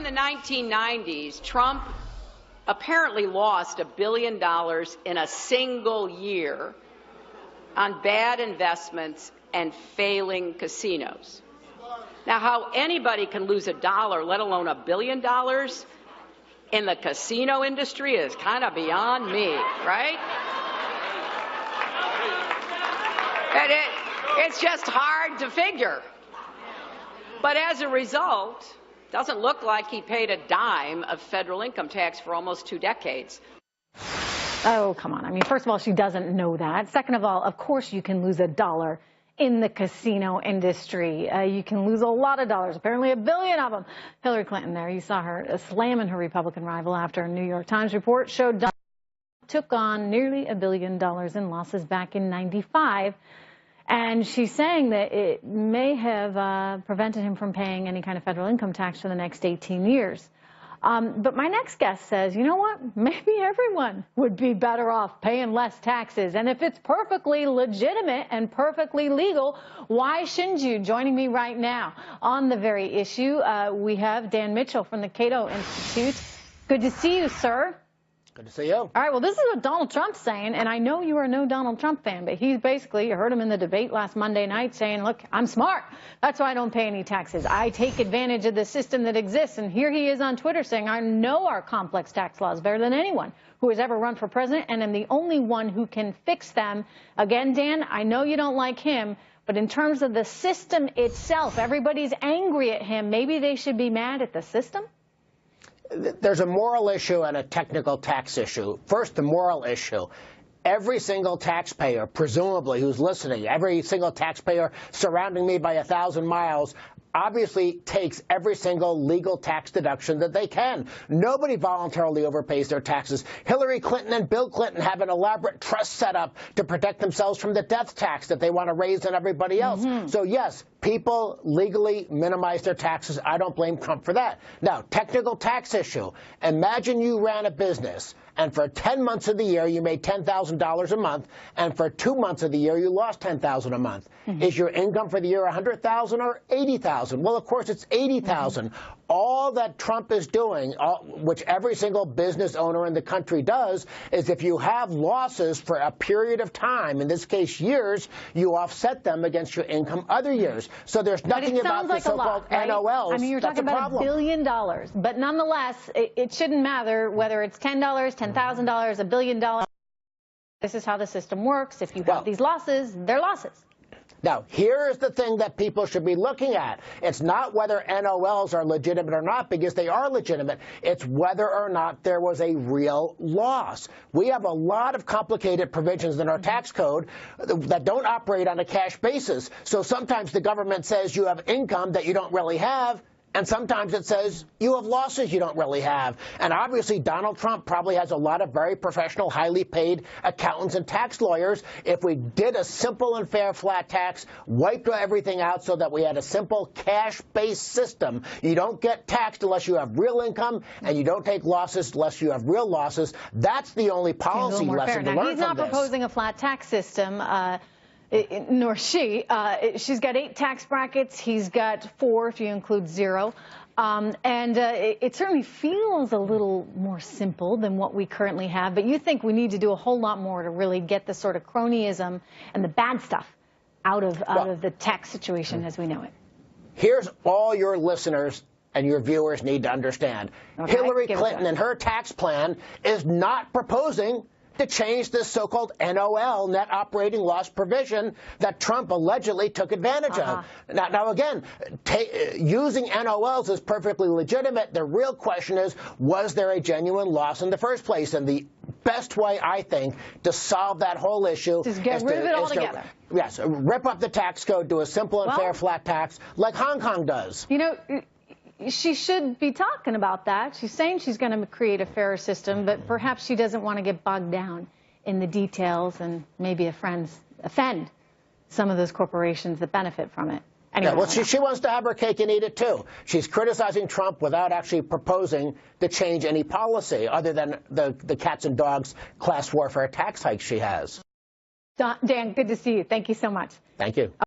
in the 1990s, Trump apparently lost $1 billion in a single year on bad investments and failing casinos. Now, how anybody can lose $1, let alone $1 billion, in the casino industry is kind of beyond me, right? And it's just hard to figure. But as a result, it doesn't look like he paid a dime of federal income tax for almost 2 decades. Oh, come on. I mean, first of all, she doesn't know that. Second of all, of course you can lose $1 in the casino industry. You can lose a lot of dollars, apparently $1 billion of them. Hillary Clinton there, you saw her slamming her Republican rival after a New York Times report showed Donald Trump took on nearly $1 billion in losses back in '95. And she's saying that it may have prevented him from paying any kind of federal income tax for the next 18 years. But my next guest says, you know what, maybe everyone would be better off paying less taxes. And if it's perfectly legitimate and perfectly legal, why shouldn't you? Joining me right now on the very issue, we have Dan Mitchell from the Cato Institute. Good to see you, sir. Good to see you. All right, well, this is what Donald Trump's saying, and I know you are no Donald Trump fan, but he's basically, you heard him in the debate last Monday night saying, look, I'm smart. That's why I don't pay any taxes. I take advantage of the system that exists. And here he is on Twitter saying, I know our complex tax laws better than anyone who has ever run for president, and I'm the only one who can fix them. Again, Dan, I know you don't like him, but in terms of the system itself, everybody's angry at him. Maybe they should be mad at the system? There's a moral issue and a technical tax issue. First, the moral issue. Every single taxpayer, presumably, who's listening, every single taxpayer surrounding me by 1,000 miles, obviously takes every single legal tax deduction that they can. Nobody voluntarily overpays their taxes. Hillary Clinton and Bill Clinton have an elaborate trust set up to protect themselves from the death tax that they want to raise on everybody else. So, yes, people legally minimize their taxes. I don't blame Trump for that. Now, technical tax issue. Imagine you ran a business, and for 10 months of the year, you made $10,000 a month, and for 2 months of the year, you lost $10,000 a month. Is your income for the year $100,000 or $80,000? Well, of course, it's $80,000. All that Trump is doing, which every single business owner in the country does, is if you have losses for a period of time, in this case years, you offset them against your income other years. So there's nothing about the so-called NOLs. I mean, you're talking about $1 billion. But nonetheless, it shouldn't matter whether it's $10, $10,000, $1 billion. This is how the system works. If you have these losses, they're losses. Now, here's the thing that people should be looking at. It's not whether NOLs are legitimate or not, because they are legitimate. It's whether or not there was a real loss. We have a lot of complicated provisions in our tax code that don't operate on a cash basis. So sometimes the government says you have income that you don't really have, and sometimes it says you have losses you don't really have. And obviously, Donald Trump probably has a lot of very professional, highly paid accountants and tax lawyers. If we did a simple and fair flat tax, wiped everything out so that we had a simple cash-based system, you don't get taxed unless you have real income, and you don't take losses unless you have real losses. That's the only policy lesson to learn from this. He's not proposing a flat tax system. Nor she. She's got 8 tax brackets. He's got 4 if you include 0. It certainly feels a little more simple than what we currently have. But you think we need to do a whole lot more to really get the sort of cronyism and the bad stuff out of the tax situation as we know it. Here's all your listeners and your viewers need to understand. Okay, Hillary Clinton and her tax plan is not proposing to change this so-called NOL, net operating loss provision, that Trump allegedly took advantage of. Now again, using NOLs is perfectly legitimate. The real question is, was there a genuine loss in the first place? And the best way, I think, to solve that whole issue is get rid of it altogether. Yes, rip up the tax code, do a simple and fair flat tax like Hong Kong does. You know, she should be talking about that. She's saying she's going to create a fairer system, but perhaps she doesn't want to get bogged down in the details and maybe offend some of those corporations that benefit from it. Anyway, yeah, well, she wants to have her cake and eat it, too. She's criticizing Trump without actually proposing to change any policy other than the cats and dogs class warfare tax hikes she has. Dan, good to see you. Thank you so much. Thank you.